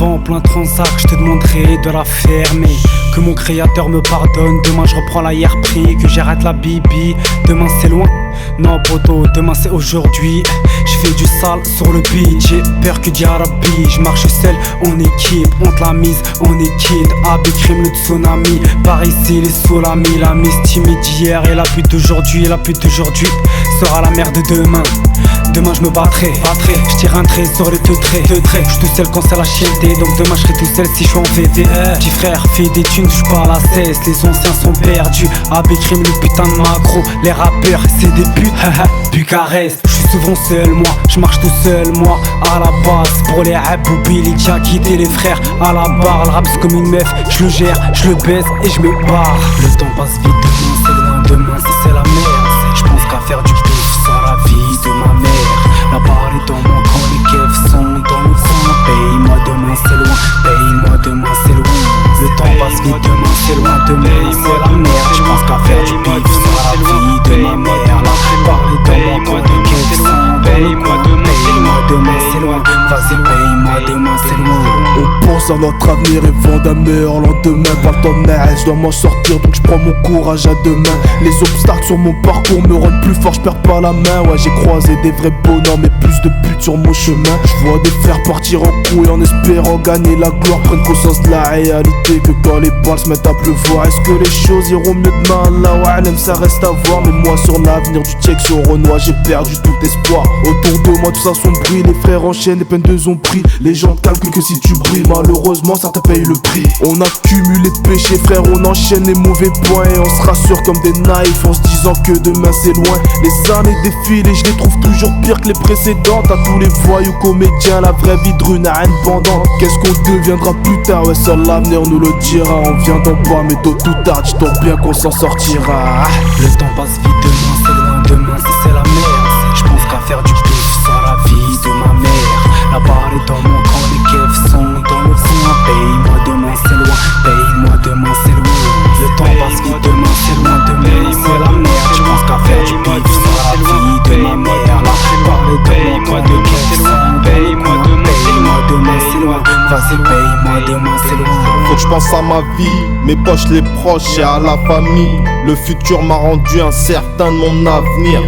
vends plein de transac, je te demanderai de la fermer. Que mon créateur me pardonne, demain je reprends la hier prix. Que j'arrête la bibi, demain c'est loin. Non poto, demain c'est aujourd'hui. Je fais du sale sur le beat, j'ai peur que Diarabi. Je marche seul en équipe, on te la mise, on est kid. Abikrim le tsunami, par ici les soulamis. La mise timide d'hier et la pute d'aujourd'hui. La pute d'aujourd'hui sera la merde de demain. Demain je me battrai, je tire un trait sur le teutré. Je suis tout seul quand c'est la chienté, donc demain je serai tout seul si je suis en VV. Petit frère, fais des thunes, touche pas à la cesse. Les anciens sont perdus, Abikrim le putain de macro. Les rappeurs c'est des putes, Bucarest. Je suis souvent seul moi, je marche tout seul moi. À la base, pour les rap ou Billy qui a quitté les frères. À la barre, le rap c'est comme une meuf. Je le gère, je le baise et je me barre. Le temps passe vite, demain c'est loin, demain c'est la merde. Je pense qu'à faire du bif sans la vie de ma mère. La barre est dans mon camp, les keufs sont dans le coin. Paye-moi demain c'est loin, paye-moi demain c'est loin. Le temps passe vite, demain c'est loin, demain c'est la merde. Je pense qu'à faire du bif sans la vie de ma mère. La barre est dans mon camp, les keufs sont dans le coin. Paye-moi demain c'est loin, vas-y paye-moi demain c'est loin. On pense à notre avenir et vend un meilleur lendemain. Pas le temps de naître, je dois m'en sortir donc je prends mon courage à deux mains. Les obstacles sur mon parcours me rendent plus fort, je perds pas la main. Ouais j'ai croisé des vrais bonhommes et plus de buts sur mon chemin. Je vois des frères partir en couille en espérant gagner la gloire. Prennent conscience de la réalité que quand les balles se mettent à pleuvoir. Est-ce que les choses iront mieux demain? Allahu A'lam, ça reste à voir. Mais moi sur l'avenir du check sur Renoir j'ai perdu tout espoir. Autour de moi tout ça sombrit, les frères enchaînent, les peines de ont pris. Les gens calculent que si tu brilles, malheureusement ça te paye le prix. On a cumulé de péchés frère, on enchaîne les mauvais points. Et on se rassure comme des naïfs en se disant que demain c'est loin. Les années défilent et je les trouve toujours pires que les précédentes. À tous les voyous comédiens, la vraie vie de rue n'a rien de pendant. Qu'est-ce qu'on deviendra plus tard? Ouais seul l'avenir nous le dira. On vient d'en bas mais tôt ou tard, dis-toi bien qu'on s'en sortira. Le temps passe vite, demain c'est loin, demain c'est la merde. Je pense qu'à faire du bif sans la vie de ma mère. La barre est dans mon camp, les keufs sont dans le coin. Paye-moi demain c'est loin, paye-moi demain c'est loin. Le temps passe vite, demain c'est loin, demain c'est la merde. Je pense qu'à faire du bif sans la vie de ma mère. La barre est dans mon camp, les keufs sont dans le coin. Paye-moi demain c'est loin, vas-y paye-moi demain c'est loin. Faut que je pense à ma vie, mes poches, les proches et à la famille. Le futur m'a rendu incertain de mon avenir.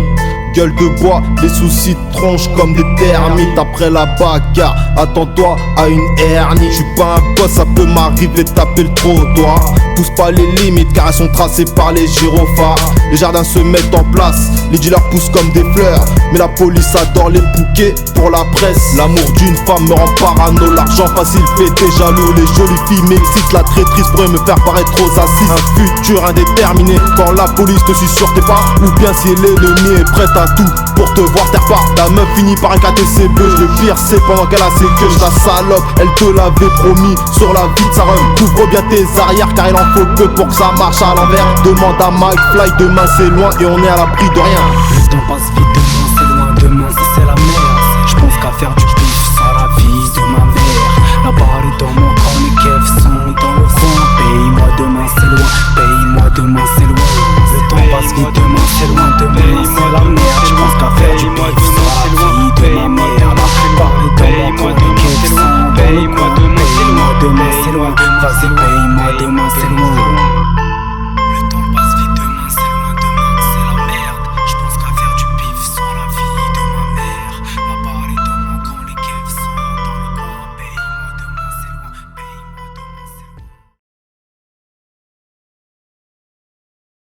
Gueule de bois, les soucis te tronchent comme des termites. Après la bagarre, attends-toi à une hernie. J'suis pas un boss, ça peut m'arriver de taper le trottoir. Pousse pas les limites car elles sont tracées par les gyrophares. Les jardins se mettent en place, les dealers poussent comme des fleurs. Mais la police adore les bouquets pour la presse. L'amour d'une femme me rend parano, l'argent facile fait des jaloux. Les jolies filles m'excitent, la traîtrise pourrait me faire paraître trop assis. Un futur indéterminé quand la police te suit sur tes pas. Ou bien si l'ennemi est prête à tout pour te voir terre part. La meuf finit par un KTC bleu. Le pire c'est pendant qu'elle a ses queues. La salope, elle te l'avait promis sur la vie de sa rhum. Couvre bien tes arrières car il en faut peu pour que ça marche à l'envers. Demande à Mike Fly, demain c'est loin et on est à l'abri de rien. Le temps passe vite, demain c'est loin, demain c'est la merde. Je pense qu'à faire du bif sans la vie de ma mère. La barre est dans mon camp, les keufs sont dans le coin. Paye-moi demain c'est loin, paye-moi demain c'est loin. Le temps passe vite, demain c'est loin, demain c'est la merde. Je pense qu'à faire du bif sans la vie de ma mère. La barre est dans mon camp, les keufs sont dans le coin. Paye-moi demain c'est loin, vas-y paye-moi demain c'est loin.